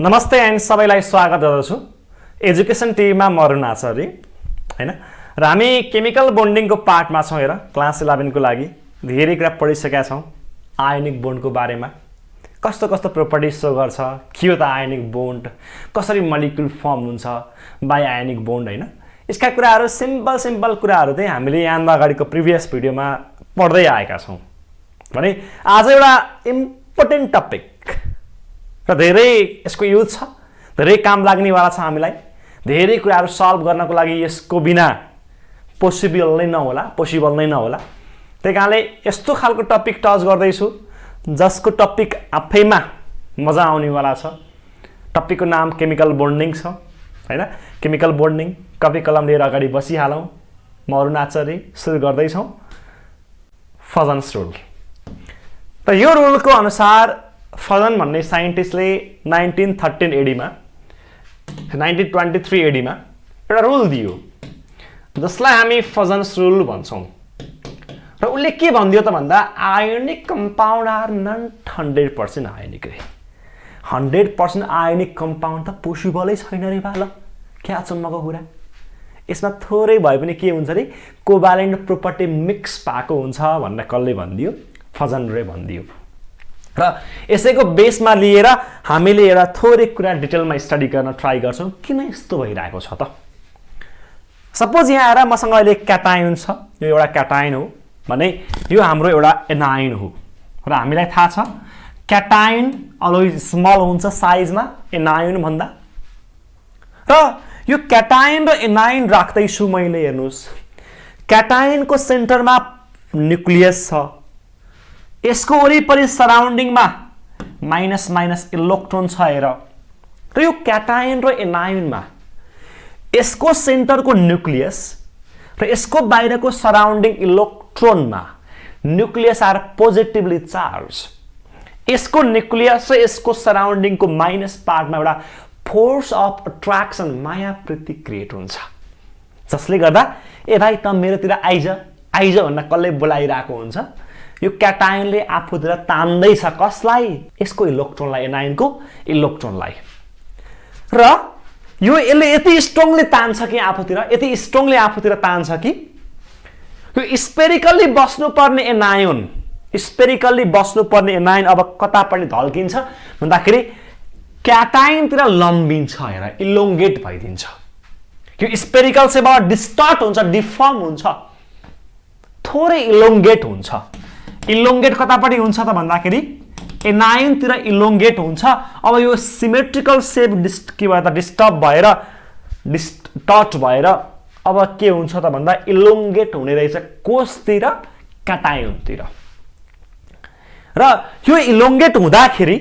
नमस्ते एन्ड सबैलाई स्वागत गर्दछु एजुकेसन टिभीमा म अरुण आचार्य हैन र हामी केमिकल बोन्डिङको पार्टमा छौं हेर क्लास 11 को लागि धेरै कुरा पढिसकेका छौं आयोनिक बोन्डको बारेमा कस्तो कस्तो प्रोपर्टिज शो गर्छ के हो त आयोनिक बोन्ड कसरी मलिक्युल फर्म हुन्छ बाइ आयोनिक बोन्ड हैन यसका कुराहरु सिम्पल कुराहरु चाहिँ हामीले यहाँ अगाडिको प्रिभियस भिडियोमा पढ्दै आएका छौं भने आज एउटा इम्पोर्टेन्ट टपिक र धेरै यसको युज छ धेरै काम लाग्नेवाला छ हामीलाई धेरै कुराहरु सल्भ गर्नको लागि यसको बिना पोसिबल नै नहोला त्यही कारणले यस्तो खालको टपिक टच गर्दै छु जसको टपिक आफैमा मजा आउनेवाला छ टपिकको नाम केमिकल बोन्डिङ छ हैन केमिकल बोन्डिङ कपी कलम लिएर अगाडि बसिहालौं म अरुण आचार्य सुरु गर्दै छौं फजन्स रुल त यो रुलको अनुसार फजन भन्ने साइन्टिस्टले 1913 एडी मा 1923 एडी मा एउटा रुल दियो जसलाई हामी फजन्स रुल भन्छौं र उले के भन्दियो त भन्दा ionic compound are not 100% ionic रे 100% आयोनिक कम्पाउन्ड त पोसिबलै छैन रे भाल के अचम्मको कुरा यसमा थोरै भए पनि के हुन्छ रे कोभालेन्ट प्रोपर्टी मिक्स भएको हुन्छ भन्ने कसले भन्दियो फजन रे भन्दियो र यसैको बेसमा लिएर हामीले एउटा थोरै कुरा डिटेलमा स्टडी गर्न ट्राई गर्छौं किन यस्तो भइरहेको छ त सपोज यहाँ आएर मसँग अहिले क्याटायन छ यो एउटा क्याटायन हो भने यो हाम्रो एउटा एनायन हो र हामीलाई थाहा छ क्याटायन अलवेज स्मल हुन्छ साइजमा एनायन भन्दा र यो क्याटायन र एनायन राख्दै छु मैले हेर्नुस् क्याटायनको सेन्टरमा न्यूक्लियस छ यसको वरिपरि सराउन्डिङमा माइनस माइनस इलेक्ट्रोन छ हेर र यो क्याटायन र एनायनमा यसको सेन्टरको न्यूक्लियस र यसको बाहिरको सराउन्डिङ इलेक्ट्रोनमा न्यूक्लियस आर पोजिटिभली चार्ज यसको न्यूक्लियस र यसको सराउन्डिङको माइनस पार्टमा एउटा फोर्स अफ अट्र्याक्सन माया प्रीति क्रिएट हुन्छ जसले गर्दा ए भाइ त मेरोतिर आइज भन्न कसले बोलाइरहेको हुन्छ यो क्याटायनले आफूतिर तान्दै छ कसलाई यसको इलेक्ट्रोनलाई एनायनको इलेक्ट्रोनलाई र यो यसले यति स्ट्रङली तान्छ कि आफूतिर यति स्ट्रङली आफूतिर तान्छ कि यो स्पेरिकली बस्नुपर्ने एनायन अब कता पनि ढल्किन्छ भन्दाखेरि क्याटायनतिर लम्बिन्छ हेर इलोंगेट भइदिन्छ यो स्पेरिकल सेबाट डिस्टर्ट हुन्छ डिफर्म हुन्छ थोरै इलोंगेट हुन्छ इलोंगेट कतापटि हुन्छ त भन्दाखेरि एनायन तिर इलोंगेट हुन्छ अब यो सिमेट्रिकल शेप डिस्टर्ब भएर डिस्टर्ट भएर अब के हुन्छ त भन्दा इलोंगेट हुने रहेछ कोषतिर क्याटायन तिर र यो इलोंगेट हुँदाखेरि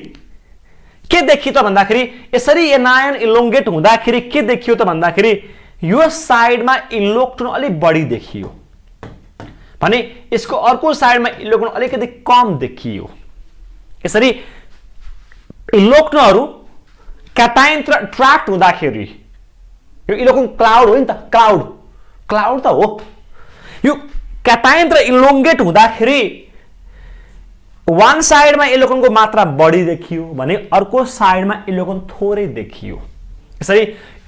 के देखियो त भन्दाखेरि यसरी एनायन इलोंगेट हुँदाखेरि के देखियो त भन्दाखेरि यो साइडमा इलेक्ट्रोन अलि बढी देखियो भने यसको अर्को साइडमा इलेक्ट्रोन अलिकति कम देखियो यसरी इलेक्ट्रोनहरु क्याटायनतिर अट्र्याक्ट हुँदाखेरि यो इलेक्ट्रोन क्लाउड हो नि त क्लाउड त हो यो क्याटायनतिर इलोंगेट हुँदाखेरि वान साइडमा इलेक्ट्रोनको मात्रा बढी देखियो भने अर्को साइडमा इलेक्ट्रोन थोरै देखियो यसरी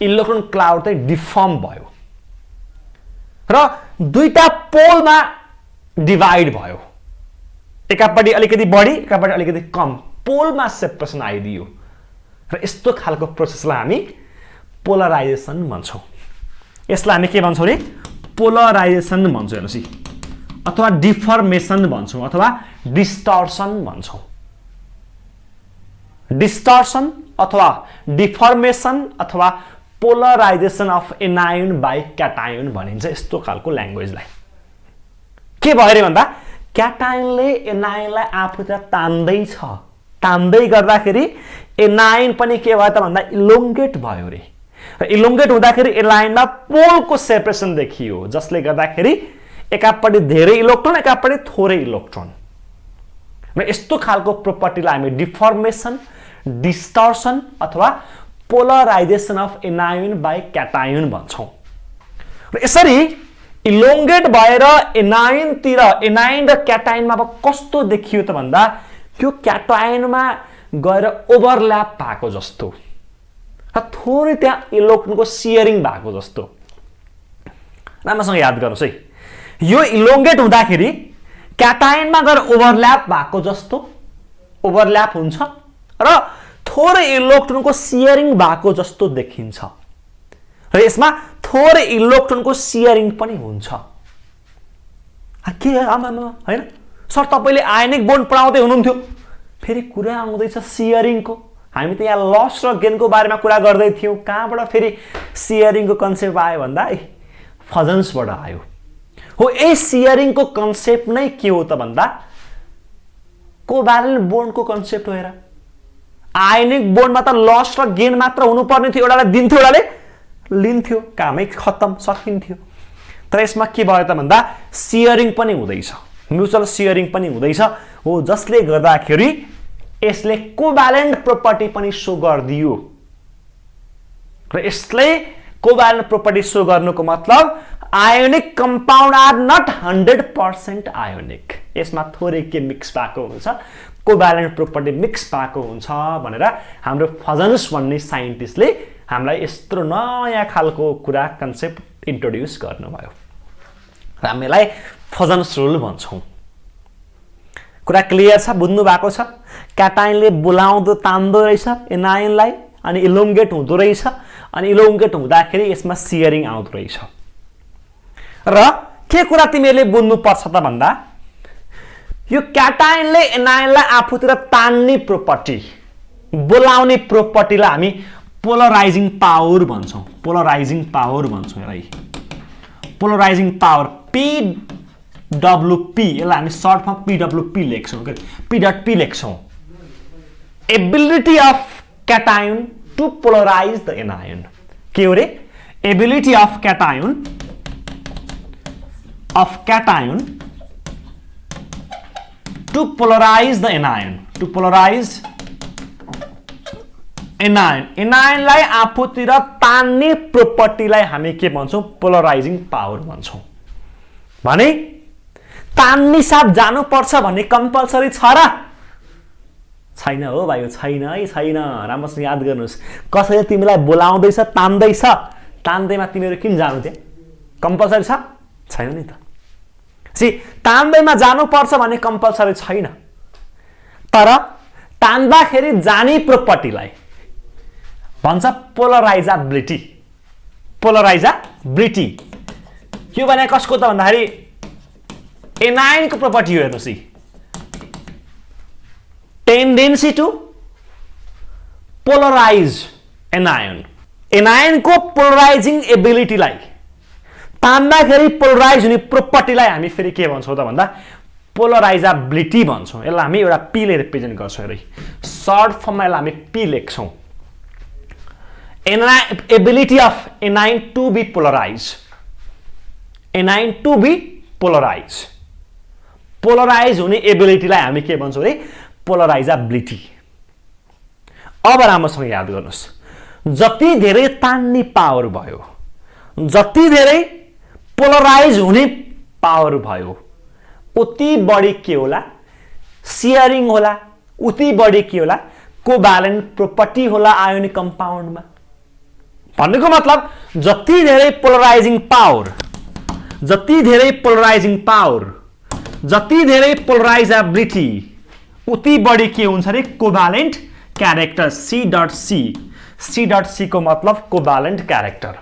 इलेक्ट्रोन क्लाउड चाहिँ डिफर्म भयो र दुईटा पोलमा डिवाइड भयो एकापटि अलिकति बढी एकापटि अलिकति कम पोलमा सेपरेसन आइदियो र यस्तो खालको प्रोसेसलाई हामी पोलराइजेसन भन्छौं यसलाई हामी के भन्छौं रे पोलराइजेसन भन्छौं हेर्नुस् अथवा डिफर्मेसन भन्छौं अथवा डिस्टर्सन भन्छौं डिस्टर्सन अथवा डिफर्मेसन अथवा polarisation of anion by cation भनिन्छ यस्तो खालको ल्याङ्ग्वेजलाई के भयो रे भन्दा क्याटायनले एनायनलाई आफूतिर तान्दै गर्दाखेरि एनायन पनि के भयो त भन्दा इलोंगेट भयो रे र इलोंगेट हुँदाखेरि एनायनमा पोलको सेपरेसन देखियो जसले गर्दाखेरि एकापटि धेरै इलेक्ट्रोन एकापटि थोरै इलेक्ट्रोन र यस्तो खालको प्रोपर्टीलाई हामी डिफर्मेसन डिस्टर्सन अथवा polarisation of anion by cation भन्छौं र यसरी इलोंगेट भएर एनायन र क्याटायनमा अब कस्तो देखियो त भन्दा यो क्याटायनमा गएर ओभरल्याप भएको जस्तो र थोरै त्यहाँ इलेक्ट्रोनको सियरिङ भएको जस्तो। राम्रोसँग याद गर्नुहोस् है, यो इलोङ्गेट हुँदाखेरि क्याटायनमा गएर ओभरल्याप भएको जस्तो ओभरल्याप हुन्छ र थोरै इलेक्ट्रोनको सियरिङ भएको जस्तो देखिन्छ र यसमा थोरै इलेक्ट्रोनको सियरिङ पनि हुन्छ। के हैन सर, तपाईले आयनिक बोन्ड पढाउँदै हुनुहुन्थ्यो, फेरि कुरा आउँदैछ सियरिङको। हामी त यहाँ लस र गेनको बारेमा कुरा गर्दै थियौँ, कहाँबाट फेरि सियरिङको कन्सेप्ट आयो भन्दा फजन्सबाट आयो। हो, यही सियरिङको कन्सेप्ट नै के हो त भन्दा कोभ्यालेन्ट बोन्डको कन्सेप्ट हो। हेर, आयनिक बोन्डमा त लस र गेन मात्र हुनुपर्ने थियो, एउटाले दिन्थ्यो एउटाले लिन्थ्यो, कामै खत्तम सकिन्थ्यो। तर यसमा के भयो त भन्दा सियरिङ पनि हुँदैछ, म्युचुअल सियरिङ पनि हुँदैछ। हो, जसले गर्दाखेरि यसले कोभ्यालेन्ट प्रोपर्टी पनि सो गरिदियो र यसले कोभ्यालेन्ट प्रोपर्टी सो गर्नुको मतलब ionic compound are not 100% ionic, यसमा थोरै के मिक्स भएको हुन्छ, कोभ्यालेन्ट प्रोपर्टी मिक्स भएको हुन्छ भनेर हाम्रो फजन्स भन्ने साइन्टिस्टले हामीलाई यत्रो नयाँ खालको कुरा कन्सेप्ट इन्ट्रोड्युस गर्नुभयो र हामीलाई फजन्स रुल भन्छौँ। कुरा क्लियर छ, बुझ्नु भएको छ? क्याटायनले बोलाउँदो तान्दो रहेछ एनायनलाई, अनि इलोङ्गेट हुँदो रहेछ, अनि इलोङ्गेट हुँदाखेरि यसमा सियरिङ आउँदो रहेछ। र के कुरा तिमीहरूले बुझ्नुपर्छ त भन्दा यो क्याटायनले एनायनलाई आफूतिर तान्ने प्रोपर्टी, बोलाउने प्रोपर्टीलाई हामी पोलराइजिङ पावर भन्छौँ। पोलराइजिङ पावर भन्छौँ। है, पोलराइजिङ पावर PWP, यसलाई हामी सर्ट फर्म PWP लेख्छौँ, P.P लेख्छौँ। Ability of cation to polarize the anion. के हो रे? Ability of cation to polarize the anion, to polarize anion, एनायनलाई आफूतिर तान्ने प्रोपर्टीलाई हामी के भन्छौँ? पोलराइजिङ पावर भन्छौँ। भने तान्ने साथ जानुपर्छ भन्ने कम्पल्सरी छ र छैन? हो भाइ, छैन है, छैन। राम्रोसँग याद गर्नुहोस्, कसैले तिमीलाई बोलाउँदैछ, तान्दैछ, तान्दैमा तिमीहरू किन जानु? त्यहाँ कम्पल्सरी छ? छैन नि त। तान्दैमा जानुपर्छ भन्ने कम्पल्सरी छैन, तर तान्दाखेरि जाने प्रोपर्टीलाई भन्छ पोलराइजाबिलिटी। पोलराइजाबिलिटी यो भने कसको त भन्दाखेरि एनायनको प्रोपर्टी हो। हेर्नुहोस्, टेन्डेन्सी टु पोलराइज एनायन, एनायनको पोलराइजिङ एबिलिटीलाई, तान्दाखेरि पोलराइज हुने प्रोपर्टीलाई हामी फेरि के भन्छौँ त भन्दा पोलराइजाबिलिटी भन्छौँ। यसलाई हामी एउटा P ले रिप्रेजेन्ट गर्छौँ। हेर, सर्ट फर्ममा यसलाई हामी P लेख्छौँ। Ability of anion to be polarize, anion to be polarize, polarize हुने एबिलिटीलाई हामी के भन्छौँ रे? पोलराइजाबिलिटी। अब राम्रोसँग याद गर्नुहोस्, जति धेरै तान्ने पावर भयो, जति धेरै पोलराइज हुने पावर भयो, उति बढी के होला? सियरिङ होला, उति बढी के होला? कोभ्यालेन्ट प्रोपर्टी होला आयोनिक कम्पाउन्डमा। भन्नुको मतलब जति धेरै पोलराइजिङ पावर, जति धेरै पोलराइजिङ पावर, जति धेरै पोलराइजाबिलिटी, उति बढी के हुन्छ रे? Covalent character. C.C को मतलब कोभ्यालेन्ट क्यारेक्टर।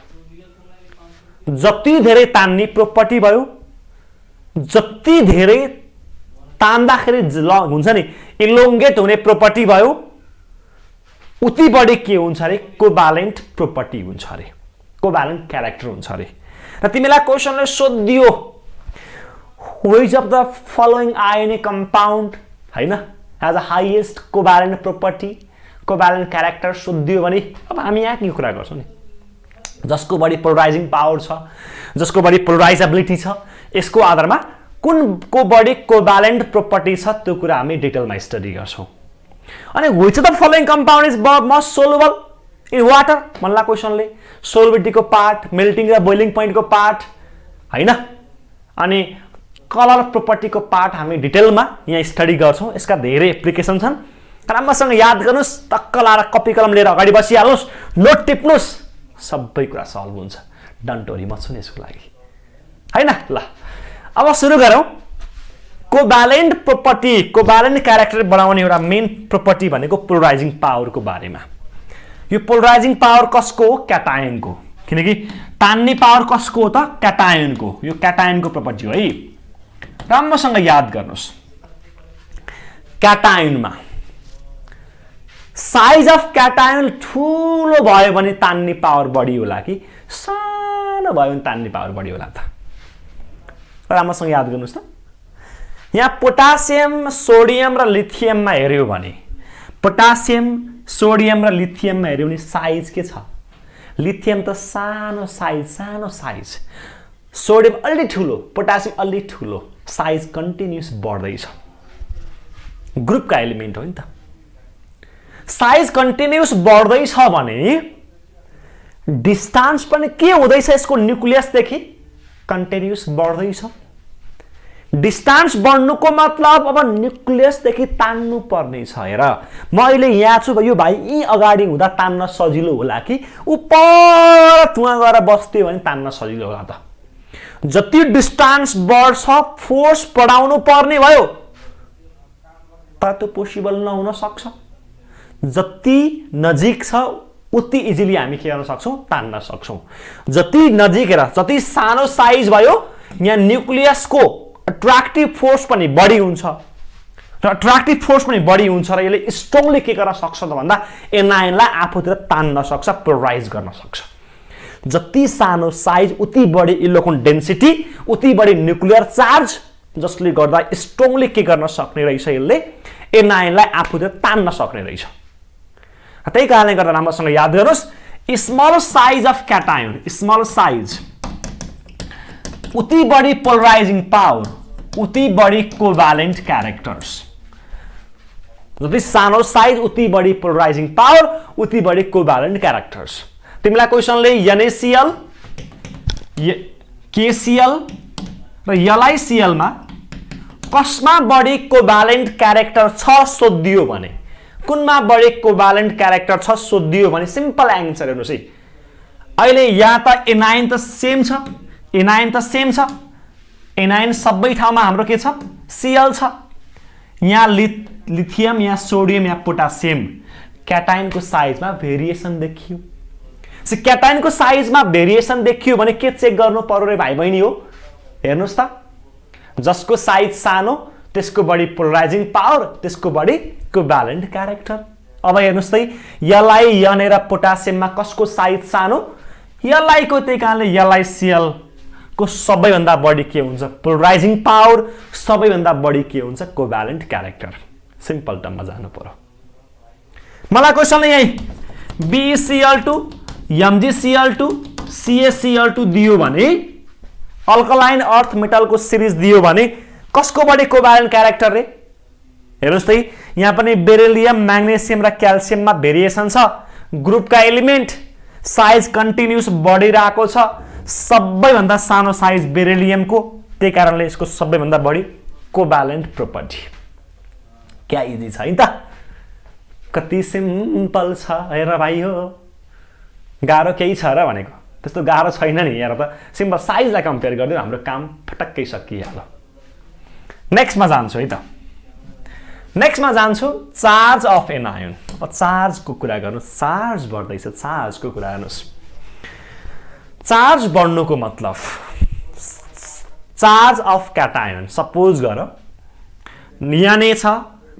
जति धेरै तान्ने प्रोपर्टी भयो, जति धेरै तान्दाखेरि हुन्छ नि इलोङ्गेट हुने प्रोपर्टी भयो, उति बढी के हुन्छ रे? कोभ्यालेन्ट प्रोपर्टी हुन्छ रे, कोभ्यालेन्ट क्यारेक्टर हुन्छ रे। र तिमीलाई क्वेसनले सोधियो which of the following ionic compound हैन has a highest covalent property, covalent character सोधियो भने अब हामी यहाँ के कुरा गर्छौँ नि, जसको बढी पोलराइजिङ पावर छ, जसको बढी पोलराइजाबिलिटी छ, यसको आधारमा कुनको बढी कोभ्यालेन्ट प्रोपर्टी छ, त्यो कुरा हामी डिटेलमा स्टडी गर्छौँ। अनि which of the following compound is must soluble in water भन्ला क्वेसनले। सोल्युबिलिटीको पार्ट, मेल्टिङ र बोइलिङ पोइन्टको पार्ट हैन, अनि कलर प्रोपर्टीको पार्ट हामी डिटेलमा यहाँ स्टडी गर्छौँ। यसका धेरै एप्लिकेसन छन्, राम्रोसँग याद गर्नुस्, टक्क लाएर कपी कलम लिएर अगाडि बसिहाल्नुस्, नोट टिप्नुस्, सबै कुरा सल्भ हुन्छ। डन्ट वरी, म छु नि यसको लागि, हैन? ल अब सुरु गरौँ। कोभ्यालेन्ट प्रोपर्टी, कोभ्यालेन्ट क्यारेक्टर बनाउने एउटा मेन प्रोपर्टी भनेको पोलराइजिङ पावरको बारेमा। यो पोलराइजिङ पावर कसको हो? क्याटायनको, किनकि तान्ने पावर कसको हो त? क्याटायनको। यो क्याटायनको प्रोपर्टी हो है, राम्रोसँग याद गर्नुस्। क्याटायनमा साइज अफ क्याटायन ठुलो भयो भने तान्ने पावर बढी होला कि सानो भयो भने तान्ने पावर बढी होला त? राम्रोसँग याद गर्नुस् त। यहाँ पोटासियम, सोडियम र लिथियममा हेर्यो भने, पोटासियम, सोडियम र लिथियममा हेर्यो भने साइज के छ? लिथियम त सानो साइज, सोडियम अलि ठुलो, पोटासियम अलि ठुलो, साइज कन्टिन्युस बढ्दैछ। ग्रुपका एलिमेन्ट हो नि त। साइज कन्टिन्युस बढ्दैछ भने डिस्टेन्स पनि के हुँदैछ यसको न्युक्लियसदेखि? कन्टिन्युस बढ्दैछ। डिस्टेन्स बढ्नुको मतलब अब न्युक्लियसदेखि तान्नु पर्ने छ। हेर, म अहिले यहाँ छु, यो भाइ यी अगाडि हुँदा तान्न सजिलो होला कि उपर तुवा गएर बस्थ्यो भने तान्न सजिलो होला त? जति डिस्टेन्स बढ्छ फोर्स बढाउनु पर्ने भयो, तर त्यो पोसिबल नहुन सक्छ। जति नजिक छ उति इजिली हामी के गर्न सक्छौँ? तान्न सक्छौँ। जति नजिक, हेर, जति सानो साइज भयो यहाँ न्युक्लियसको अट्र्याक्टिभ फोर्स पनि बढी हुन्छ, र अट्र्याक्टिभ फोर्स पनि बढी हुन्छ र यसले स्ट्रङली के गर्न सक्छ त भन्दा एनायनलाई आफूतिर तान्न सक्छ, पोलराइज गर्न सक्छ। जति सानो साइज उति बढी इलेक्ट्रोन डेन्सिटी, उति बढी न्युक्लियर चार्ज, जसले गर्दा स्ट्रङली के गर्न सक्ने रहेछ? यसले एनायनलाई आफूतिर तान्न सक्ने रहेछ। त्यही कारणले गर्दा राम्रोसँग याद गर्नुहोस्, small size of cation, small size, उति बढी पोलराइजिङ पावर, उति बढी कोभ्यालेन्ट क्यारेक्टर्स। जति सानो साइज उति बढी पोलराइजिङ पावर, उति बढी कोभ्यालेन्ट क्यारेक्टर्स। तिमीलाई क्वेसनले NaCl, KCl र LiCl मा कसमा बढी कोभ्यालेन्ट क्यारेक्टर छ सोधियो भने, कुनमा बढी कोभ्यालेन्ट क्यारेक्टर छ सोधियो भने सिम्पल एन्सर हेर्नुहोस् है। अहिले यहाँ त एनायन त सेम छ, एनायन त सेम छ, एनायन सबै ठाउँमा हाम्रो के छ? Cl छ। यहाँ लिथियम, यहाँ सोडियम, यहाँ पोटासियम। क्याटायनको साइजमा भेरिएसन देखियो। क्याटायनको साइजमा भेरिएसन देखियो भने के चेक गर्नु पर्यो रे भाइ बहिनी हो? हेर्नुहोस् त, जसको साइज सानो त्यसको बढी पोलराइजिङ पावर, त्यसको बढी कोभ्यालेन्ट क्यारेक्टर। अब हेर्नुहोस् त, Li, Na र पोटासियममा कसको साइज सानो? Li को। त्यही कारणले LiCl को सबैभन्दा बढी के हुन्छ? पोलराइजिङ पावर, सबैभन्दा बढी के हुन्छ? Covalent character. सिम्पल टर्ममा जानु पर्यो। मलाई क्वेसनले यही BeCl2, MgCl2, CaCl2 दियो भने, अल्कलाइन अर्थ मेटलको सिरिज दियो भने कसको बढी कोभ्यालेन्ट क्यारेक्टर रे? हेर्नुहोस् त, यहाँ पनि बेरिलियम, म्याग्नेसियम र क्याल्सियममा भेरिएसन छ। ग्रुपका एलिमेन्ट, साइज कन्टिन्युस बढिरहेको छ। सबैभन्दा सानो साइज बेरिलियमको, त्यही कारणले यसको सबैभन्दा बढी कोभ्यालेन्ट प्रोपर्टी। क्या इजी छ है त? कति सिम्पल छ हेर भाइ हो। गाह्रो केही छ र भनेको? त्यस्तो गाह्रो छैन नि। हेर त, सिम्पल साइजलाई कम्पेयर गर्दै हाम्रो काम फटक्कै सकिहाल्यो। नेक्स्टमा जान्छु है त। नेक्स्टमा जान्छु चार्ज अफ एनायन। अब चार्जको कुरा गर्नु, चार्ज बढ्दैछ, चार्जको कुरा गर्नुहोस्। चार्ज बढ्नुको मतलब, चार्ज अफ क्याटायन सपोज गर Na छ,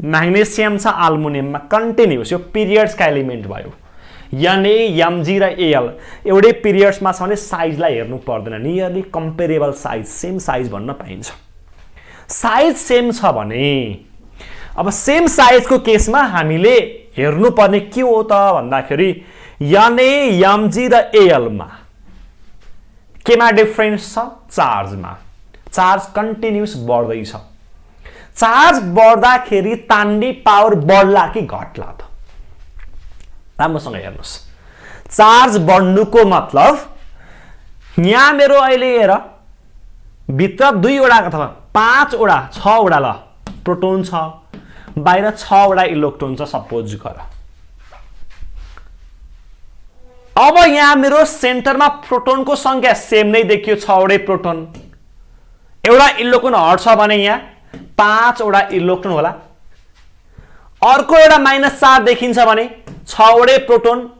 म्याग्नेसियम छ एल्युमिनियममा, कन्टिन्युस, यो पिरियड्सका एलिमेन्ट भयो। Na, Mg र Al एउटै पिरियड्समा छ भने साइजलाई हेर्नु पर्दैन, nearly comparable size, same size भन्न पाइन्छ। साइज सेम छ भने, अब सेम साइजको केसमा हामीले हेर्नुपर्ने के हो त भन्दाखेरि Na, Mg र Al मा केमा डिफरेन्स छ? चार्जमा। चार्ज कन्टिन्युस बढ्दैछ। चार्ज बढ्दाखेरि तान्ने पावर बढ्ला कि घट्ला त? राम्रोसँग हेर्नुहोस्। चार्ज बढ्नुको मतलब, यहाँ मेरो अहिले हेर भित्र 2 वटा अथवा 5 वटा 6 वटा ल प्रोटोन छ, बाहिर 6 वटा इलेक्ट्रोन छ सपोज गर। अब यहाँ मेरो सेन्टरमा प्रोटोनको संख्या सेम नै देखियो 6 वटै प्रोटोन। एउटा इलेक्ट्रोन हट्छ भने यहाँ 5 वटा इलेक्ट्रोन होला। अर्को एउटा -4 देखिन्छ भने 6 वटै प्रोटोन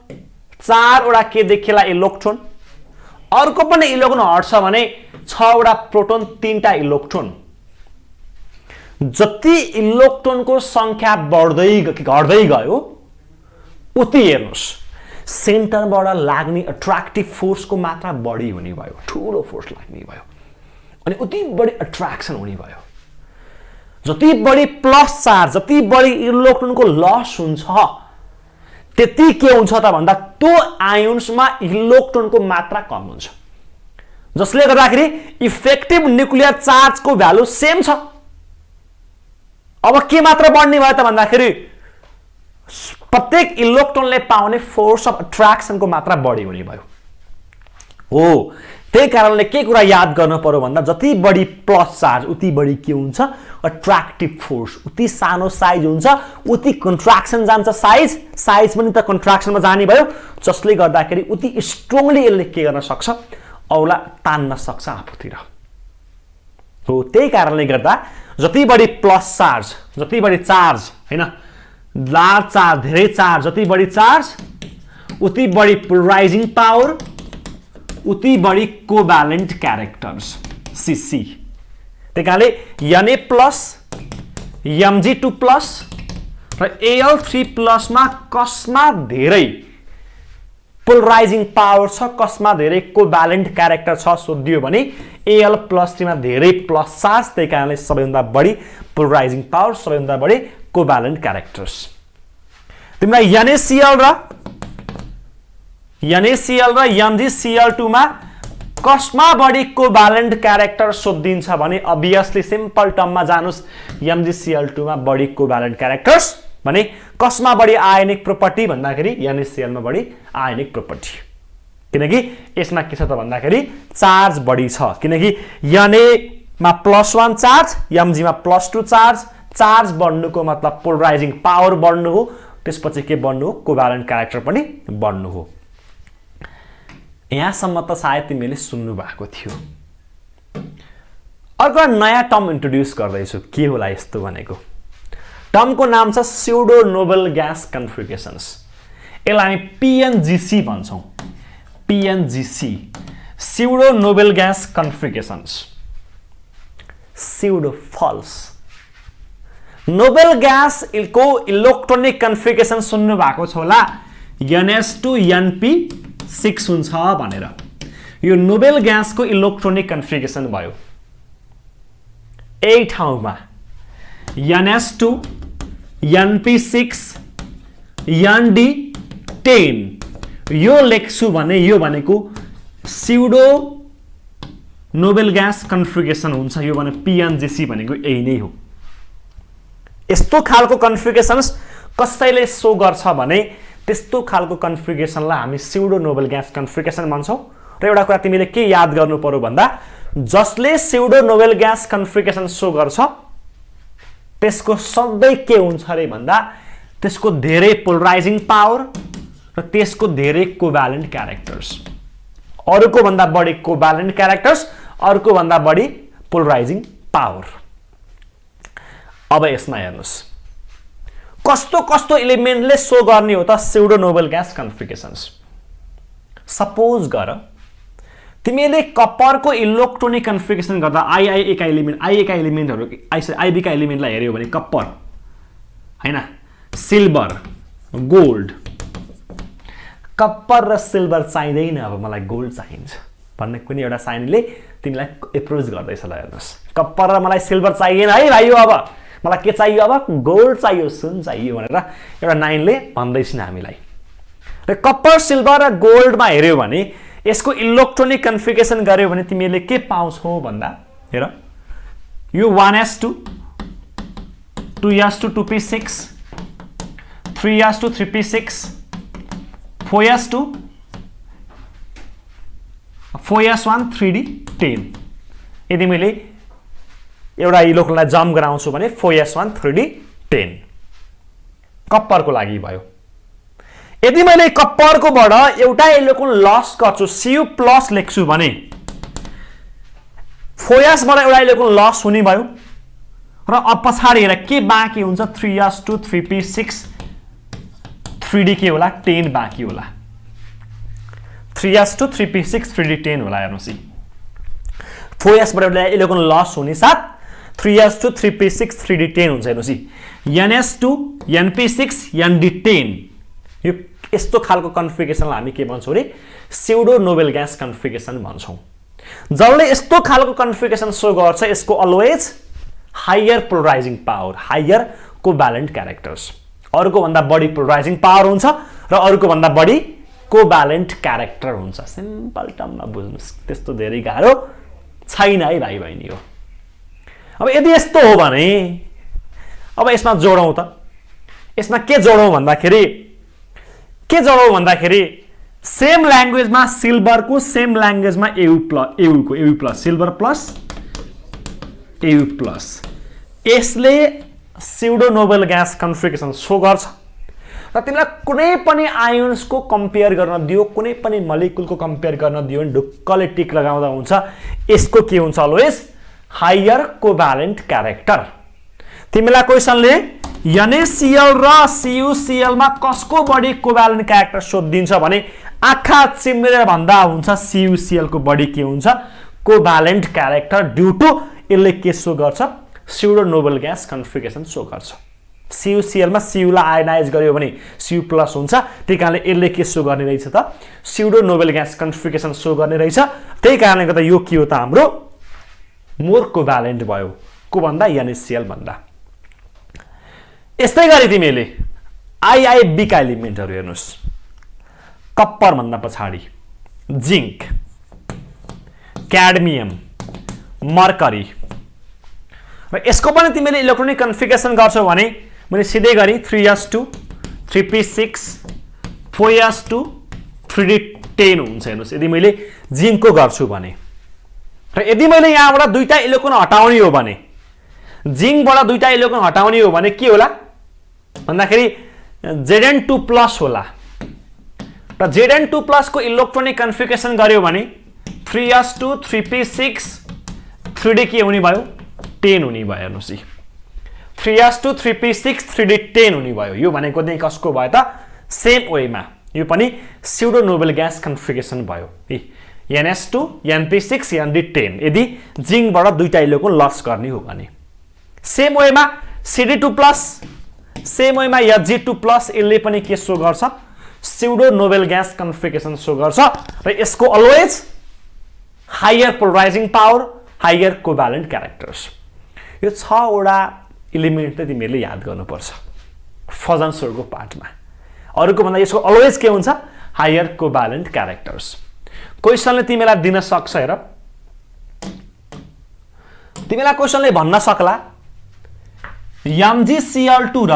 4 वटा के देखिएला इलेक्ट्रोन। अर्को पनि इलेक्ट्रोन हट्छ भने 6 वटा प्रोटोन 3 टा इलेक्ट्रोन। जति इलेक्ट्रोनको संख्या बढ्दै घट्दै गयो उति हेर्नुस् सेन्टरबाट लाग्ने अट्र्याक्टिभ फोर्सको मात्रा बढी हुने भयो, ठुलो फोर्स लाग्ने भयो अनि उति बढी अट्र्याक्सन हुने भयो। जति बढी प्लस चार्ज, जति बढी इलेक्ट्रोनको लस हुन्छ त्यति के हुन्छ त भन्दा त्यो आयोन्समा इलेक्ट्रोनको मात्रा कम हुन्छ, जसले गर्दाखेरि इफेक्टिभ न्युक्लियर चार्जको भ्यालु सेम छ। अब के मात्र बढ्ने भयो त भन्दाखेरि प्रत्येक इलेक्ट्रोनले पाउने फोर्स अफ अट्र्याक्सनको मात्रा बढी हुने भयो। हो त्यही कारणले के कुरा याद गर्नु पर्यो भन्दा जति बढी प्लस चार्ज उति बढी के हुन्छ अट्र्याक्टिभ फोर्स, उति सानो साइज हुन्छ उति कन्ट्राक्सन जान्छ, साइज पनि त कन्ट्राक्सनमा जाने भयो, जसले गर्दाखेरि उति स्ट्रङली यसले के गर्न सक्छ औला तान्न सक्छ आफूतिर। हो त्यही कारणले गर्दा जति बढी प्लस चार्ज, जति बढी चार्ज हैन लार्ज चार्ज, धेरै चार्ज, जति बढी चार्ज उति बढी पोलराइजिङ पावर, उति बढी कोभ्यालेन्ट क्यारेक्टर्स सीसी। त्यही कारणले Na+, Mg2+ र Al3+ मा कसमा धेरै पोलराइजिङ पावर छ, कसमा धेरै कोभ्यालेन्ट क्यारेक्टर छ सोधियो भने Al+3 मा धेरै प्लस चार्ज, त्यही कारणले सबैभन्दा बढी पोलराइजिङ पावर, सबैभन्दा बढी कोभ्यालेन्ट क्यारेक्टर्स। तिमीलाई NaCl र MgCl2 मा कसमा बढी कोभ्यालेन्ट क्यारेक्टर सोधिन्छ भने अभियसली सिम्पल टर्ममा जानुस् MgCl2 मा बढी कोभ्यालेन्ट क्यारेक्टर्स भने कसमा बढी आयोनिक प्रोपर्टी भन्दाखेरि NaCl मा बढी आयोनिक प्रोपर्टी, किनकि यसमा के छ त भन्दाखेरि चार्ज बढी छ, किनकि Na मा +1 चार्ज, Mg मा +2 चार्ज, चार्ज बढ्नुको मतलब पोलराइजिङ पावर बढ्नु हो, त्यसपछि के बढ्नु हो कोभ्यालेन्ट क्यारेक्टर पनि बढ्नु हो। यहाँसम्म त सायद तिमीले सुन्नु भएको थियो। अर्को नयाँ टर्म इन्ट्रोड्युस गर्दैछु, के होला यस्तो भनेको टर्मको नाम छ स्युडो नोबल ग्यास कन्फिगरेसन्स। यसलाई हामी PNGC भन्छौँ, PNGC pseudo noble gas configurations. Pseudo false noble gas को इलेक्ट्रोनिक कन्फिगरेसन सुन्नु भएको छ होला NS2Np6 हुन्छ भनेर। यो नोबेल ग्यासको इलेक्ट्रोनिक कन्फिगरेसन भयो। ए ठाउँमा NS2 Np6 Nd10 यो लेख्छु भने यो भनेको स्युडो नोबेल ग्यास कन्फिगरेसन हुन्छ, यो भने PNGC भनेको यही नै हो। यस्तो खालको कन्फिगरेसन्स कसैले सो गर्छ भने त्यस्तो खालको कन्फिगरेसनलाई हामी स्युडो नोबेल ग्यास कन्फिगरेसन भन्छौँ। र एउटा कुरा तिमीले के याद गर्नु पर्यो भन्दा जसले pseudo noble gas configuration so गर्छ त्यसको सधैँ के हुन्छ रे भन्दा त्यसको धेरै पोलराइजिङ पावर र त्यसको धेरै कोभ्यालेन्ट क्यारेक्टर्स, अरूको भन्दा बढी कोभ्यालेन्ट क्यारेक्टर्स, अर्को भन्दा बढी पोलराइजिङ पावर। अब यसमा हेर्नुस् कस्तो कस्तो एलिमेन्टले सो गर्ने हो त स्युडो नोबेल ग्यास कन्फिगरेसन्स। सपोज गर तिमीले कपरको इलेक्ट्रोनिक कन्फिगरेसन गर्दा II का एलिमेन्टहरु IB का एलिमेन्टलाई हेर्यो भने कपर हैन, सिल्भर, गोल्ड, कपर र सिल्भर चाहिँदैन अब मलाई गोल्ड चाहिन्छ भन्ने कुनै एउटा साइनले तिमीलाई एप्रोच गर्दैछ। ल हेर्नुस् कपर र मलाई सिल्भर चाहिएन है भाइयो, अब मलाई के चाहियो, अब गोल्ड चाहियो, सुन चाहियो भनेर एउटा नाइनले भन्दैछन् हामीलाई। र कपर, सिल्भर र गोल्डमा हेर्यो भने यसको इलेक्ट्रोनिक कन्फिगरेसन गर्यो भने तिमीले के पाउँछौ भन्दा हेर यो 1s2 2s2 2p6 3s2 3p6 4s2 4s1 3d10। यदि मैले एउटा इलेक्ट्रोनलाई जम्प गराउँछु भने 4s1 3d 10 कप्परको लागि भयो। यदि मैले कप्परकोबाट एउटा इलेक्ट्रोन लस गर्छु Cu प्लस लेख्छु भने फोयासबाट एउटा इलेक्ट्रोन लस हुने भयो र अब पछाडि हेर के बाँकी हुन्छ 3s2 3p6 3d के होला 10 बाँकी होला 3s2 3p6 3d10 होला हेर्नुस् फोयासबाट एउटा इलेक्ट्रोन लस हुने साथ 3s2 3p6 3d10 हुन्छ हेर्नुस् ns2 np6 nd10 यो यस्तो खालको कन्फिगरेसनलाई हामी के भन्छौं रे स्युडो नोबेल ग्यास कन्फिगरेसन भन्छौं। जसले यस्तो खालको कन्फिगरेसन शो गर्छ यसको always higher polarizing power higher covalent characters अरुको भन्दा बढी पोलराइजिङ पावर हुन्छ र अरुको भन्दा बढी कोभ्यालेन्ट क्यारेक्टर हुन्छ। सिम्पल टर्ममा बुझ्नुस् त्यस्तो धेरै गाह्रो छैन है भाइ बहिनी हो। अब यदि यस्तो हो भने अब यसमा जोडौं त यसमा के जोडौं भन्दाखेरि सेम ल्याङ्ग्वेजमा सिल्भरको सेम ल्याङ्ग्वेजमा AU plus silver plus AU plus यसले pseudo noble gas configuration show गर्छ र तिमीलाई कुनै पनि आयोन्सको कम्पेयर गर्न दियो कुनै पनि मलिक्युलको कम्पेयर गर्न दियो भने ढुक्कले टिक लगाउँदा हुन्छ यसको के हुन्छ अलवेज हायर कोभ्यालेन्ट क्यारेक्टर। तिमीलाई क्वेशनले NaCl र CuCl मा कसको बढी कोभ्यालेन्ट क्यारेक्टर सोधिदिन्छ भने आँखा चिम्लेर भन्दा हुन्छ CuCl को बढी के हुन्छ कोभ्यालेन्ट क्यारेक्टर ड्यू टु यसले के शो गर्छ pseudo noble gas configuration show गर्छ। CuCl मा Cu लाई आयोनाइज गर्यो भने Cu प्लस हुन्छ त्यही कारणले यसले के शो गर्ने रहेछ त pseudo noble gas configuration show गर्ने रहेछ। त्यही कारणले गर्दा यो के हो त हाम्रो मोर कोभ्यालेन्ट भयो को भन्दा NaCl भन्दा। यस्तै गरी तिमीले आइआइबी का एलिमेन्टहरु हेर्नुस् कप्पर भन्दा पछाडी जिंक क्याडमियम मर्करी र यसको पनि तिमीले इलेक्ट्रोनिक कन्फिगरेसन गर्छौ भने मैले सिधै गरी 3s2 3p6 4s2 3d10 हुन्छ हेर्नुस् यदि मैले जिंकको गर्छु भने र यदि मैले यहाँबाट दुईटा इलेक्ट्रोन हटाउने हो भने जिंकबाट दुईटा इलेक्ट्रोन हटाउने हो भने के होला भन्दाखेरि Zn2 प्लस होला र Zn2 प्लस को इलेक्ट्रोनिक कन्फिगरेसन गर्यो भने 3s2 3p6 3d के हुने भयो 10 हुने भयो हेर्नुस् 3s2 3p6 3d10 हुने भयो। यो भनेको चाहिँ कसको भयो त सेम वेमा यो पनि स्युडो नोबेल ग्यास कन्फिगरेसन भयो ns2 np6 nd10 यदि जिंकबाट दुईटा इलेक्ट्रोन लस गर्ने हो भने सेम वेमा cd2 प्लस सेम वेमा Hg2 प्लस यसले पनि के शो गर्छ pseudo noble gas configuration show गर्छ र यसको always higher polarizing power higher covalent characters. यो 6 वटा एलिमेन्ट चाहिँ तिमीले याद गर्नुपर्छ फजन्सहरुको पार्टमा अरुको भन्दा यसको अलवेज के हुन्छ हायर कोभ्यालेन्ट क्यारेक्टर्स। क्वेशनले तिमीलाई दिन सक्छ हेर तिमीलाई क्वेशनले भन्न सक्ला MgCl2 र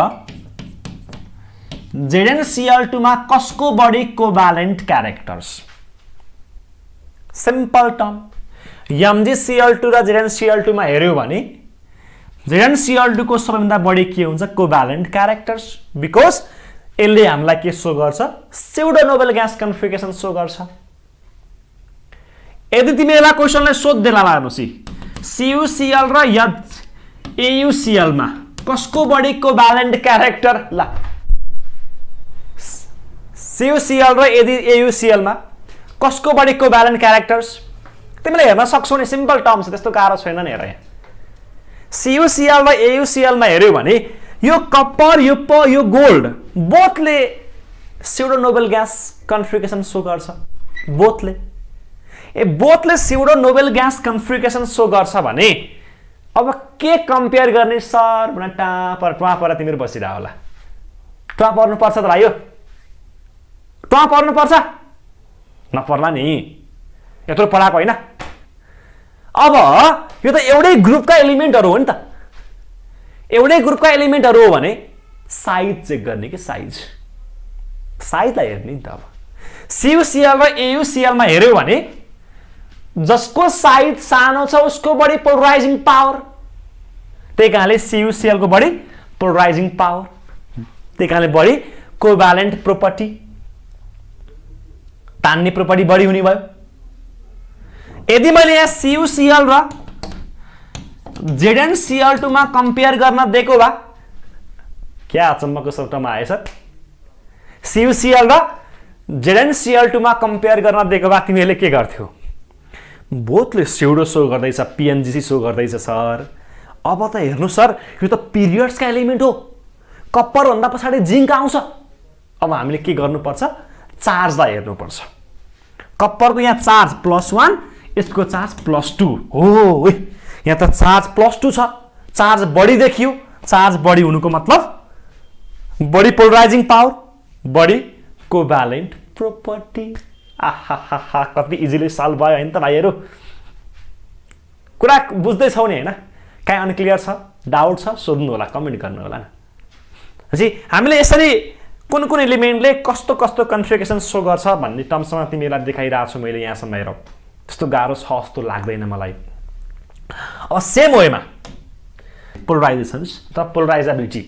ZnCl2 मा कसको बढी covalent characters simple term MgCl2 र ZnCl2 मा हेर्यो भने ZnCl2 को सबैभन्दा बढी के हुन्छ कोभ्यालेन्ट क्यारेक्टर्स बिकज यसले हामीलाई के शो गर्छ pseudo noble gas configuration show गर्छ। यदि तिमीलाई क्वेशनले सोध्दैला हेर्नुस् CuCl र AuCl मा कसको बढी कोभ्यालेन्ट क्यारेक्टर ला CuCl र AuCl मा कसको बढी कोभ्यालेन्ट क्यारेक्टर्स तिमीले हेर्न सक्छौ नि सिम्पल टर्म छ त्यस्तो गाह्रो छैन नि हेर यहाँ CuCl र AuCl मा हेर्यो भने यो कपर यो गोल्ड बोथले pseudo noble gas configuration show गर्छ बोथले pseudo noble gas configuration show गर्छ भने अब के कम्पेयर गर्ने सर भने टापर तिमीहरु बसिरा होला ट पर्नु पर्छ त भाइ यो ट पर्नु पर्छ नपर्ला नि यत्रो पढाको हैन। अब यो त एउटै ग्रुपका एलिमेन्टहरु हो नि त एउटै ग्रुपका एलिमेन्टहरु हो भने साइज चेक गर्ने के साइजलाई हेर्ने नि त। अब CuCl र AuCl मा हेर्यो भने जसको साइज सानो छ उसको बढी पोलराइजिङ पावर त्यही कारणले CuCl को बढी पोलराइजिङ पावर, त्यही कारणले बढी कोभ्यालेन्ट प्रोपर्टी, तान्ने प्रोपर्टी बढी हुने भयो। यदि मैले यहाँ CuCl र ZnCl2 मा कम्पेयर गर्न दिएको भए क्या अचम्मको शब्दमा आएछ, CuCl र ZnCl2 मा कम्पेयर गर्न दिएको भए तिमीहरूले के गर्थ्यौ? बोथले स्युडो शो गर्दैछ, PNGC शो गर्दैछ सर। अब त हेर्नु सर, यो त पिरियड्सका एलिमेन्ट हो, कप्पर भन्दा पछाडि जिङ्क आउँछ। अब हामीले के गर्नुपर्छ? चार्जलाई हेर्नुपर्छ। कप्परको यहाँ चार्ज +1, यसको चार्ज +2 हो। यहाँ त चार्ज +2 छ, चार्ज बढी देखियो। चार्ज बढी हुनुको मतलब बढी पोलराइजिङ पावर, बढी कोभ्यालेन्ट प्रोपर्टी। आहा, कति इजिली सल्भ भयो हैन त भाइहरु? कुरा बुझ्दैछौ नि हैन? काई अनक्लियर छ, डाउट छ, सोध्नु होला, कमेन्ट गर्नु होला न। जी हामीले यसरी कुन कुन एलिमेन्टले कस्तो कस्तो कन्फिगरेसन शो गर्छ भन्ने टर्मसमा तिमीलाई देखाइरहेको छु मैले यहाँसम्म हेर। त्यस्तो गाह्रो छ जस्तो लाग्दैन मलाई। अब सेम वेमा पोलराइजेसन्स र पोलराइजेबिलिटी।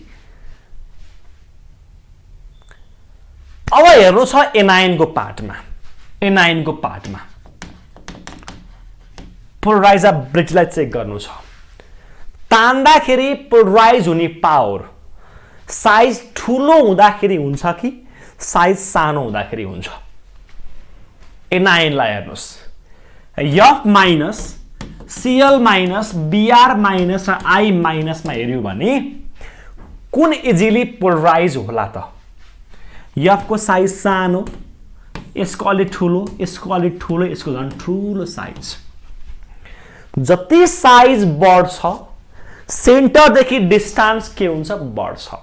अब हेर्नु छ एनायनको पार्टमा। एनायनको पार्टमा पोलराइजेबिलिटीलाई चेक गर्नु छ। तान्दाखेरि पोलराइज हुने पावर साइज ठुलो हुँदाखेरि हुन्छ कि साइज सानो हुँदाखेरि हुन्छ? एनायनलाई हेर्नुस्, F minus Cl minus Br minus र I माइनसमा हेर्यो भने कुन इजिली पोलराइज होला त? F को साइज सानो, यसको अलि ठुलो, यसको अलि ठुलो, यसको झन् ठुलो साइज। जति साइज बढ्छ सेन्टरदेखि डिस्टेन्स के हुन्छ? बढ्छ।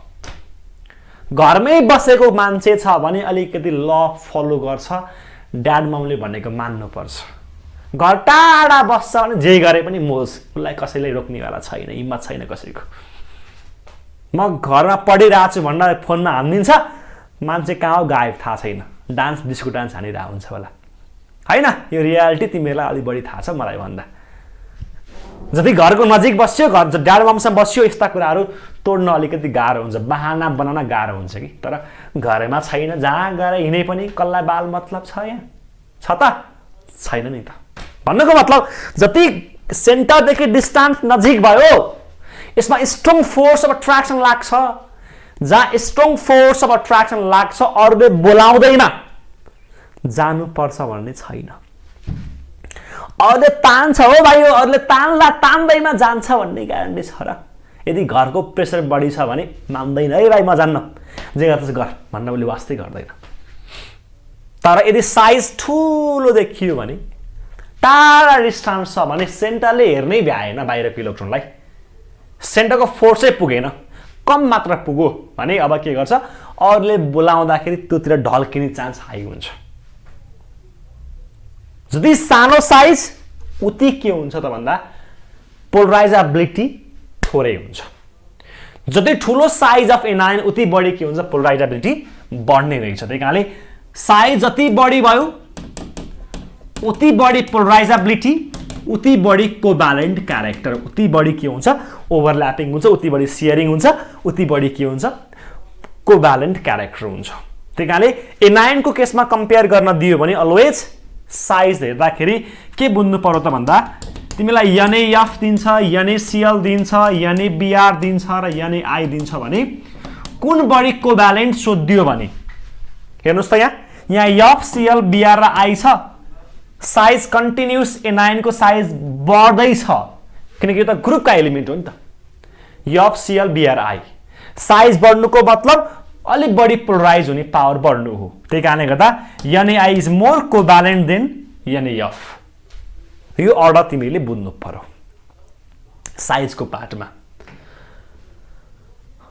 घरमै बसेको मान्छे छ भने अलिकति ल फलो गर्छ, ड्याड ममले भनेको मान्नुपर्छ। घर टाढा बस्छ भने जे गरे पनि मोज, उसलाई कसैले रोक्नेवाला छैन, हिम्मत छैन कसैको। म घरमा पढिरहेको छु भनेर फोनमा हानिदिन्छ, मान्छे कहाँ हो गायब थाहा छैन, डान्स डिस्को डान्स हानिरहेको हुन्छ होला हैन? यो रियालिटी तिमीहरूलाई अलि बढी थाहा छ मलाई भन्दा। जति घरको नजिक बस्यो, घर ड्याड ममसँग बस्यो, यस्ता कुराहरू तोड्न अलिकति गाह्रो हुन्छ, बहाना बनाउन गाह्रो हुन्छ कि। तर घरमा छैन, जहाँ गएर हिँडे पनि कसलाई बाल मतलब छ? यहाँ छ त छैन नि त। भन्नुको मतलब जति सेन्टरदेखि डिस्टेन्स नजिक भयो यसमा स्ट्रङ फोर्स अफ अट्र्याक्सन लाग्छ। जहाँ स्ट्रङ फोर्स अफ अट्र्याक्सन लाग्छ अरूले बोलाउँदैन जानुपर्छ भन्ने छैन। अरूले तान्छ हो भाइ, अरूले तान्ला तान्दैमा जान्छ भन्ने ग्यारेन्टी छ र? यदि घरको प्रेसर बढी छ भने मान्दैन है भाइ, म जान्न, जे गर्छ गर भन्न उसले वास्तै गर्दैन। तर यदि साइज ठुलो देखियो भने, टाढा डिस्टेन्स छ भने सेन्टरले हेर्नै भ्याएन बाहिरको इलेक्ट्रोनलाई, सेन्टरको फोर्सै पुगेन, कम मात्र पुग्यो भने अब के गर्छ? अरूले बोलाउँदाखेरि त्योतिर ढल्किने चान्स हाई हुन्छ। जति सानो साइज उति के हुन्छ त भन्दा पोलराइजेबिलिटी थोरै हुन्छ। जति ठुलो साइज अफ एनायन उति बढी के हुन्छ? पोलराइजेबिलिटी बढ्ने रहेछ। त्यही कारणले साइज जति बढी भयो उति बढी पोलराइजेबिलिटी, उति बढी कोभ्यालेन्ट क्यारेक्टर, उति बढी के हुन्छ? ओभरल्यापिङ हुन्छ, उति बढी सेयरिङ हुन्छ, उति बढी के हुन्छ? कोभ्यालेन्ट क्यारेक्टर हुन्छ। त्यही कारणले एनायनको केसमा कम्पेयर गर्न दियो भने अलवेज साइज हेर्दाखेरि के बुझ्नु पर्यो त भन्दा तिमीलाई NaF दिन्छ, NaCl दिन्छ, NaBr दिन्छ र NaI दिन्छ भने कुन बढी कोभ्यालेन्ट सोधियो भने हेर्नुस् त यहाँ F, Cl, Br र I छ, साइज कन्टिन्युस एनायनको साइज बढ्दैछ किनकि यो त ग्रुपका एलिमेन्ट हो नि त। F, Cl, Br, I size बढ्नुको मतलब अलिक बढी पोलराइज हुने पावर बढ्नु हो। त्यही कारणले गर्दा NaI is more covalent than NaF। यो अर्डर तिमीले बुझ्नु पर्यो साइजको पार्टमा।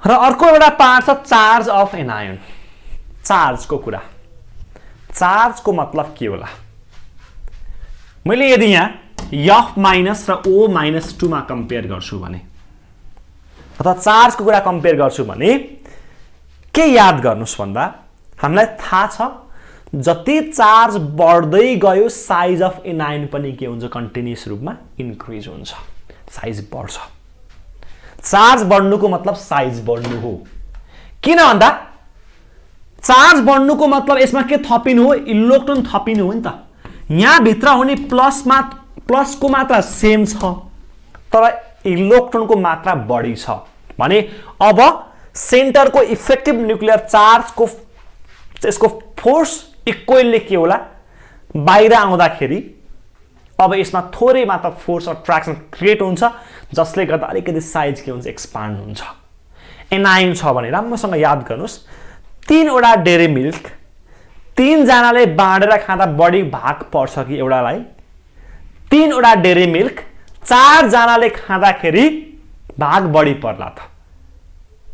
र अर्को एउटा पार्ट छ चार्ज अफ एनायन। चार्जको कुरा, चार्जको मतलब के होला? मैले यदि यहाँ F माइनस र O माइनस 2 मा कम्पेयर गर्छु भने अथवा चार्जको कुरा कम्पेयर गर्छु भने के याद गर्नुस् भन्दा हामीलाई थाहा छ जति चार्ज बढ्दै गयो साइज अफ एनायन पनि के हुन्छ? कन्टिन्युस रूपमा इन्क्रिज हुन्छ, साइज बढ्छ। चार्ज बढ्नुको मतलब साइज बढ्नु हो। किन भन्दा चार्ज बढ्नुको मतलब यसमा के थपिनु हो, इलेक्ट्रोन थपिनु हो नि त। यहाँ भित्र हुने प्लसको मात्रा सेम छ तर इलेक्ट्रोनको मात्रा बढी छ भने अब सेन्टरको इफेक्टिभ न्युक्लियर चार्जको यसको फोर्स इक्वलले के होला, बाहिर आउँदाखेरि अब यसमा थोरै मात्रा फोर्स अट्र्याक्सन क्रिएट हुन्छ जसले गर्दा अलिकति साइज के हुन्छ, एक्सपान्ड हुन्छ। एनाइन छ भने राम्रोसँग याद गर्नुस्, 3 वटा डेरी मिल्क 3 जनाले बाँडेर खाँदा बढी भाग पर्छ कि एउटालाई? 3 वटा डेरी मिल्क 4 जनाले खाँदाखेरि भाग बढी पर्ला त?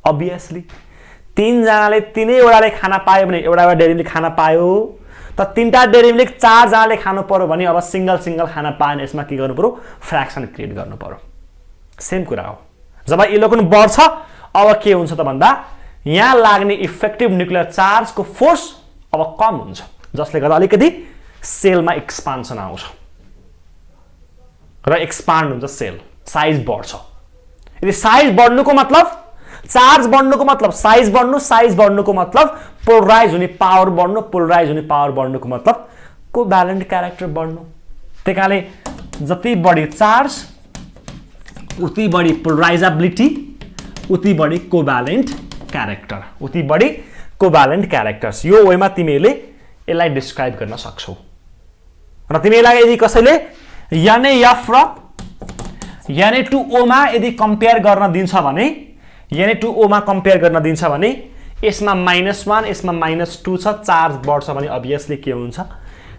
अभियसली 3 जनाले 3 वटाले खाना पायो भने एउटा डेरी मिल्क खाना पायो, त 3टा डेरी मिल्क 4 जनाले खानु पर्यो भने अब सिंगल खाना पाएन, यसमा के गर्नु पर्यो, फ्र्याक्सन क्रिएट गर्नु पर्यो। सेम कुरा हो। जब इलेक्ट्रोन बढ्छ अब के हुन्छ त भन्दा यहाँ लाग्ने इफेक्टिभ न्युक्लियर चार्जको फोर्स अब कम हुन्छ जसले गर्दा अलिकति सेलमा एक्सपान्सन आउँछ र एक्सपान्ड हुन्छ सेल, साइज बढ्छ। यदि साइज बढ्नुको मतलब चार्ज बढ्नुको मतलब साइज बढ्नु, साइज बढ्नुको मतलब पोलराइज हुने पावर बढ्नु, पोलराइज हुने पावर बढ्नुको मतलब कोभ्यालेन्ट क्यारेक्टर बढ्नु। त्यही जति बढी चार्ज उति बढी पोलराइजेबिलिटी, उति बढी कोभ्यालेन्ट क्यारेक्टर, उति बढी कोभ्यालेन्ट क्यारेक्टर्स। यो वेमा तिमीले यसलाई डिस्क्राइब गर्न सक्छौ। र तिमीलाई यदि कसैले NaF र Na2O मा यदि कम्पेयर गर्न दिन्छ भने, Na2O मा कम्पेयर गर्न दिन्छ भने यसमा -1 यसमा -2 छ, चार्ज बढ्छ भने अभियसली के हुन्छ,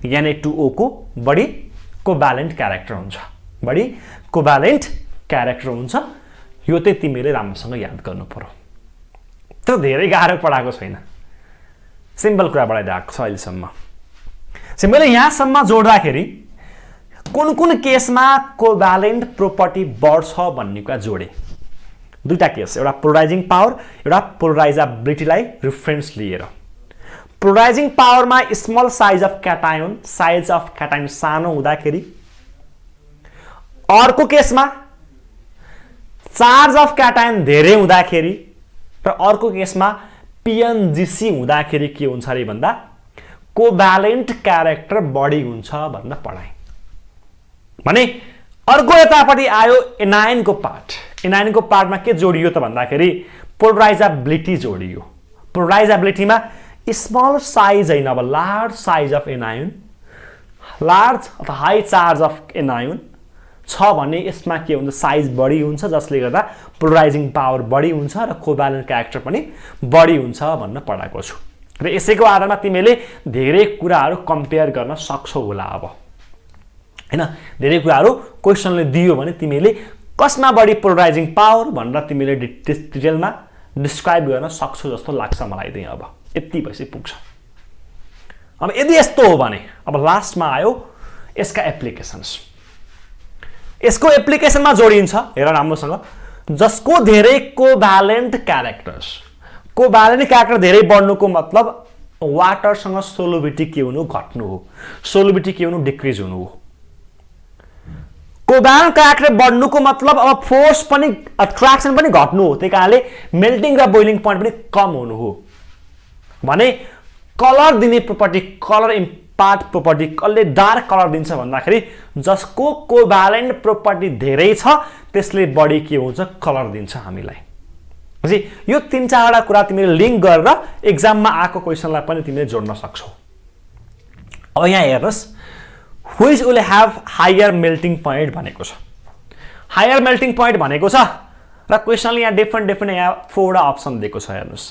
Na2O को बढी कोभ्यालेन्ट क्यारेक्टर हुन्छ, बढी कोभ्यालेन्ट क्यारेक्टर हुन्छ। यो चाहिँ तिमीले राम्रोसँग याद गर्नु पर्यो। त्यो धेरै गाह्रो पढाएको छैन, सिम्पल कुरा बढाइदिएको छ अहिलेसम्म। मैले यहाँसम्म जोड्दाखेरि कुन केसमा कोभ्यालेन्ट प्रोपर्टी बढ्छ भन्ने कुरा जोडे। दुईटा केस, एउटा पोलराइजिङ पावर, एउटा पोलराइजेबिलिटीलाई रिफरेन्स लिएर। पोलराइजिङ पावरमा small size of cation, size of cation सानो हुँदाखेरि, अर्को केसमा चार्ज अफ क्याटायन धेरै हुँदाखेरि र अर्को केसमा PNGC हुँदाखेरि के हुन्छ अरे भन्दा कोभ्यालेन्ट क्यारेक्टर बढी हुन्छ भनेर पढाए। भने अर्को यतापट्टि आयो एनायनको पार्ट। एनायनको पार्टमा के जोडियो त भन्दाखेरि पोलराइजेबिलिटी जोडियो। पोलराइजेबिलिटीमा स्मल साइज हैन, अब large size of anion, large अथवा हाई चार्ज अफ एनायन छ भने यसमा के हुन्छ, साइज बढी हुन्छ जसले गर्दा पोलराइजिङ पावर बढी हुन्छ र कोभ्यालेन्ट क्यारेक्टर पनि बढी हुन्छ भनेर पढाएको छु। र यसैको आधारमा तिमीले धेरै कुराहरू कम्पेयर गर्न सक्छौ होला। अब हैन, धेरै कुराहरू क्वेशनले दियो भने तिमीले कसमा बढी पोलराइजिङ पावर भनेर तिमीले डिटेलमा डिस्क्राइब गर्न सक्छौ जस्तो लाग्छ मलाई चाहिँ। अब यति भएपछि पुग्छ। अब यदि यस्तो हो भने अब लास्टमा आयो यसका एप्लिकेसन्स। यसको एप्लिकेसनमा जोडिन्छ, हेर राम्रोसँग, जसको धेरै कोभ्यालेन्ट क्यारेक्टर्स। कोभ्यालेन्ट क्यारेक्टर धेरै बढ्नुको मतलब वाटरसँग सोलुबिलिटी के हुनु, घट्नु हो, सोलुबिलिटी के हुनु, डिक्रिज हुनु हो। कोभ्यालेन्ट क्यारेक्टर बढ्नुको मतलब अब फोर्स पनि, अट्र्याक्सन पनि घट्नु हो, त्यही कारणले मेल्टिङ र बोइलिङ पोइन्ट पनि कम हुनु हो। भने कलर दिने प्रोपर्टी, कलर इम्पार्ट प्रोपर्टी, कसले डार्क कलर दिन्छ भन्दाखेरि जसको कोभ्यालेन्ट प्रोपर्टी धेरै छ त्यसले बढी के हुन्छ, कलर दिन्छ हामीलाई। यो 3-4 कुरा तिमीले लिङ्क गरेर एक्जाममा आएको क्वेशनलाई पनि तिमीले जोड्न सक्छौ। अब यहाँ हेर्नुस्, which will have higher melting point भनेको छ। हायर मेल्टिङ पोइन्ट भनेको छ र क्वेशनले यहाँ डिफ्रेन्ट यहाँ 4वटा अप्सन दिएको छ। हेर्नुस्,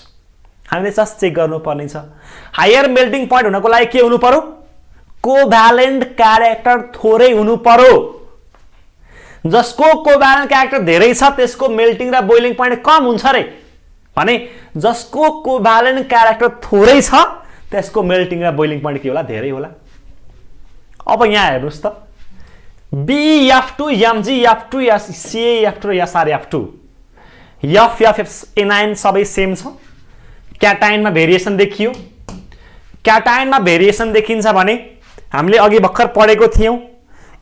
हामीले जस्ट चेक गर्नुपर्ने छ। हायर मेल्टिङ पोइन्ट हुनको लागि के हुनु पर्यो, कोभ्यालेन्ट क्यारेक्टर थोरै हुनु पर्यो। जसको कोभ्यालेन्ट क्यारेक्टर धेरै छ त्यसको मेल्टिङ र बोइलिङ पोइन्ट कम हुन्छ रे। भने जसको कोभ्यालेन्ट क्यारेक्टर थोरै छ त्यसको मेल्टिङ र बोइलिङ पोइन्ट के होला, धेरै होला। अब यहाँ हेर्नुस् त, BF2, MgF2, CaF2 र SrF2, FF एनायन सबै सेम छ। क्याटायनमा भेरिएसन देखियो। क्याटायनमा भेरिएसन देखिन्छ भने हामीले अघि भर्खर पढेको थियौं,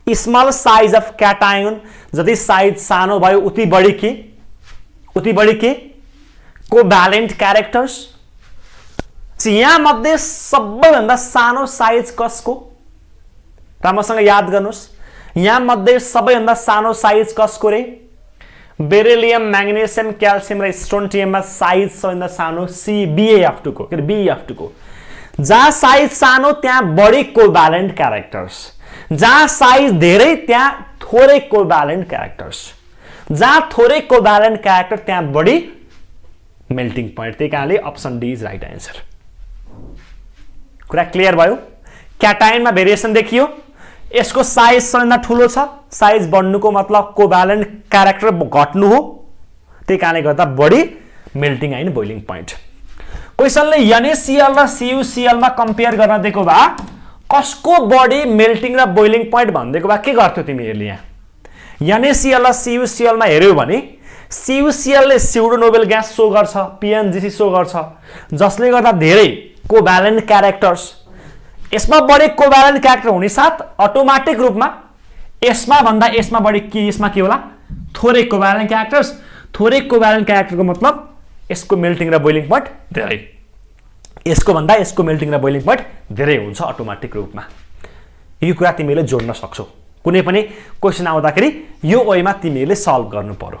स्मल साइज अफ क्याटायन, जति साइज सानो भयो उति बढी के उति बढी के कोभ्यालेन्ट क्यारेक्टर्स। यहाँ मध्ये सबैभन्दा सानो साइज कसको? राम्रोसँग याद गर्नुस्। यहाँ मध्ये सबैभन्दा सानो साइज कसको रे? बेरिलियम, म्याग्नेसियम, क्याल्सियम र स्ट्रोन्टियममा साइज सबैभन्दा सानो BaF2 को, के BF2 को। जहाँ साइज सानो त्यहाँ बढी कोभ्यालेन्ट क्यारेक्टर्स, जहाँ साइज धेरै त्यहाँ थोरै कोभ्यालेन्ट क्यारेक्टर्स, जहाँ थोरै कोभ्यालेन्ट क्यारेक्टर त्यहाँ बढी मेल्टिङ पोइन्ट। त्यही कारणले option D is right answer. कुरा क्लियर भयो? क्याटायनमा भेरिएसन देखियो। यसको साइज सबैभन्दा ठुलो छ, साइज बढ्नुको मतलब कोभ्यालेन्ट क्यारेक्टर घट्नु हो, त्यही कारणले गर्दा बढी मेल्टिङ एन्ड बोइलिङ पोइन्ट। क्वेसनले NaCl र CuCl मा कम्पेयर गर्न दिएको भए कसको बढी मेल्टिङ र बोइलिङ पोइन्ट भनिदिएको भए के गर्थ्यौ तिमीहरूले? यहाँ NaCl र CuCl मा हेर्यौ भने CuCl ले स्युडो नोबेल ग्यास सो गर्छ, PNGC सो गर्छ, जसले गर्दा धेरै कोभ्यालेन्ट क्यारेक्टर्स। यसमा बढी कोभ्यालेन्ट क्यारेक्टर हुने साथ अटोमेटिक रूपमा यसमा भन्दा यसमा बढी के, यसमा के होला? थोरै कोभ्यालेन्ट क्यारेक्टर्स। थोरै कोभ्यालेन्ट क्यारेक्टरको मतलब यसको मेल्टिङ र बोइलिङ पोइन्ट धेरै, यसको भन्दा यसको मेल्टिङ र बोइलिङ पोइन्ट धेरै हुन्छ अटोमेटिक रूपमा। यो कुरा तिमीले जोड्न सक्छौ। कुनै पनि क्वेसन आउँदाखेरि यो वेमा तिमीले सल्भ गर्नु पर्यो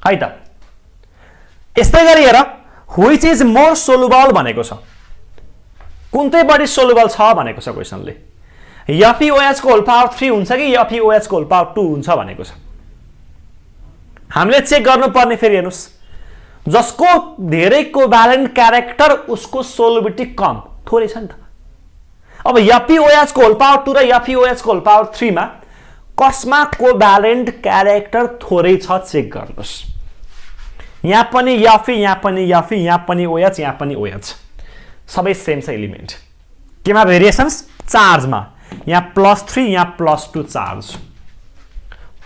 है त। यस्तै गरी हेर, व्हिच इज मोर सोलुबल भनेको छ। कुन चाहिँ बढी सोलुबल छ भनेको छ क्वेसनले। FeOH को होल पावर 3 हुन्छ कि FeOH को होल पावर 2 हुन्छ भनेको छ। हामीले चेक गर्नुपर्ने फेरि हेर्नुस्, जसको धेरै कोभ्यालेन्ट क्यारेक्टर उसको सोलुबिलिटी कम, थोरै छ नि त। अब FeOH को होल पावर 2 र FeOH को होल पावर 3 मा कसमा कोभ्यालेन्ट क्यारेक्टर थोरै छ चेक गर्नुस्। यहाँ पनि Fe, यहाँ पनि Fe, यहाँ पनि OH, यहाँ पनि OH, सबै सेम छ एलिमेन्ट। केमा भेरिएसन्स? चार्जमा। यहाँ +3, यहाँ +2 चार्ज,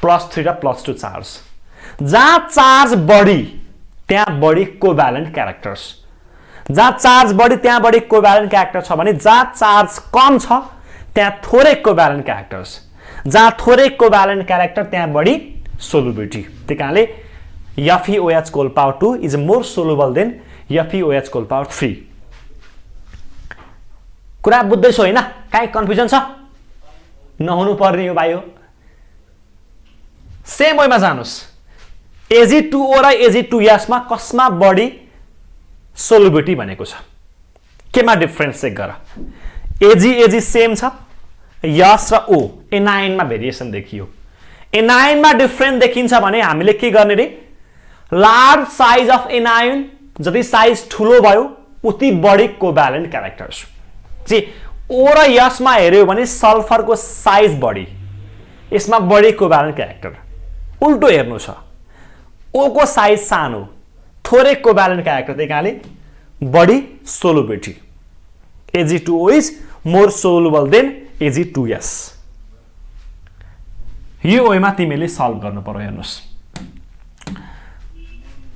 +3 र +2 चार्ज। जहाँ चार्ज बढी त्यहाँ बढी कोभ्यालेन्ट क्यारेक्टर्स, जहाँ चार्ज बढी त्यहाँ बढी कोभ्यालेन्ट क्यारेक्टर छ भने जहाँ चार्ज कम छ त्यहाँ थोरै कोभ्यालेन्ट क्यारेक्टर्स, जहाँ थोरै कोभ्यालेन्ट क्यारेक्टर त्यहाँ बढी सोलुबिलिटी। त्यही कारणले FeOH को whole power 2 is more soluble than FeOH को होल पावर 3। कुरा बुझ्दैछौ हैन? काहीँ कन्फ्युजन छ? नहुनु पर्ने हो भाइ हो। सेम वेमा जानुस्। Ag2O र Ag2S मा कसमा बढी सोलुबिलिटी भनेको छ? केमा डिफरेन्स चेक गर। Ag सेम छ, यस र O एनायन मा भेरिएसन देखियो। एनायन मा डिफरेन्स देखिन्छ भने हामीले के गर्ने रे? लार्ज साइज अफ एनायन, जति साइज ठुलो भयो उति बढी कोभ्यालेन्ट क्यारेक्टर्स। O र S मा हेर्यो भने सल्फरको साइज बढी, यसमा बढी कोभ्यालेन्ट क्यारेक्टर। उल्टो हेर्नु छ, O को साइज सानो, थोरै कोभ्यालेन्ट क्यारेक्टर, त्यही कारणले बढी solubility. Ag2O is more soluble than Ag2S। यो वेमा तिमीले सल्भ गर्नु पर्यो। हेर्नुस्,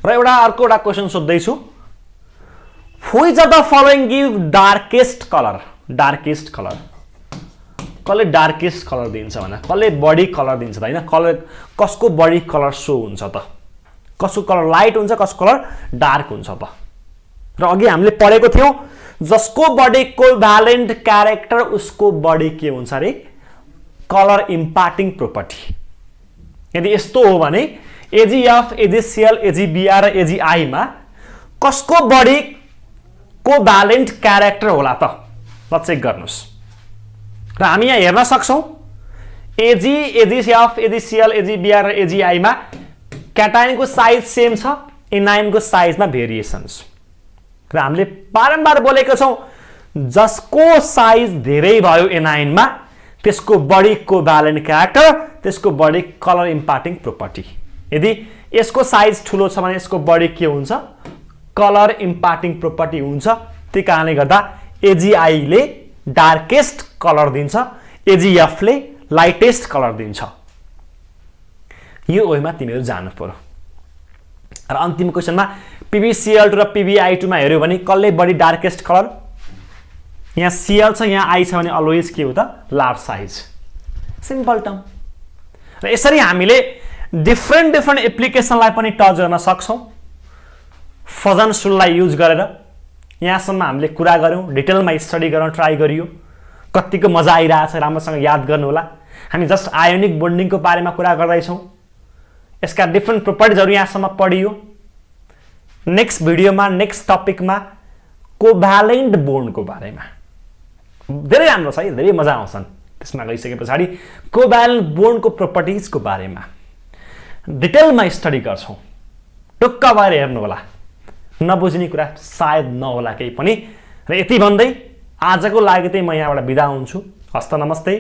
र अर्को क्वेसन सोध्दैछु। Which of the following give darkest colour? Darkest colour कसले डार्केस्ट कलर दिन्छ भने कसले बढी कलर दिन्छ त हैन? कलर कसको बढी कलर सो हुन्छ त? कसको कलर लाइट हुन्छ, कसको कलर डार्क हुन्छ त? र अघि हामीले पढेको थियौं, जसको बढी कोभ्यालेन्ट क्यारेक्टर उसको बढी के हुन्छ रे? Colour imparting property. यदि यस्तो हो भने AgF, AgCl, AgBr र AgI मा कसको बढी कोभ्यालेन्ट क्यारेक्टर होला त? ल चेक गर्नुस्। र हामी यहाँ हेर्न सक्छौं Ag, AgF, AgCl, AgBr र AgI मा क्याटायनको साइज सेम छ, एनायनको साइजमा भेरिएसन्स। र हामीले बारम्बार बोलेको छौं, जसको साइज धेरै भयो एनायनमा त्यसको बढी कोभ्यालेन्ट क्यारेक्टर, त्यसको बढी कलर इम्पार्टिङ प्रोपर्टी। यदि यसको साइज ठुलो छ भने यसको बढी के हुन्छ? कलर इम्पार्टिङ प्रोपर्टी हुन्छ। त्यही कारणले गर्दा AgI ले डार्केस्ट कलर दिन्छ, AgF ले लाइटेस्ट कलर दिन्छ। यो वेमा तिमीहरू जानु पर्यो। र अन्तिम क्वेसनमा PbCl2 र PbI2 मा हेर्यो भने कसले बढी डार्केस्ट कलर? यहाँ Cl छ, यहाँ I छ भने अलवेज के हो त? Large size. Simple term. र यसरी हामीले डिफ्रेन्ट एप्लिकेसनलाई पनि टच गर्न सक्छौँ फजन सुललाई युज गरेर। यहाँसम्म हामीले कुरा गऱ्यौँ, डिटेलमा स्टडी गर्न ट्राई गरियो, कतिको मजा आइरहेछ राम्रोसँग याद गर्नु होला। हामी जस्ट आयोनिक बोन्डिङको बारेमा कुरा गर्दैछौँ, यसका डिफ्रेन्ट प्रोपर्टिजहरू यहाँसम्म पढियो। नेक्स्ट भिडियोमा नेक्स्ट टपिकमा कोभ्यालेन्ट बोन्डको बारेमा धेरै राम्रो छ है, धेरै मजा आउँछन् त्यसमा गइसके पछाडि कोभ्यालेन्ट बोन्डको प्रोपर्टिजको बारेमा डिटेलमा स्टडी गर्छौँ। टुक्क भएर हेर्नु होला, नबुझ्ने कुरा सायद नहोला केही पनि। र यति भन्दै आजको लागि चाहिँ म यहाँबाट बिदा हुन्छु। हस्त नमस्ते।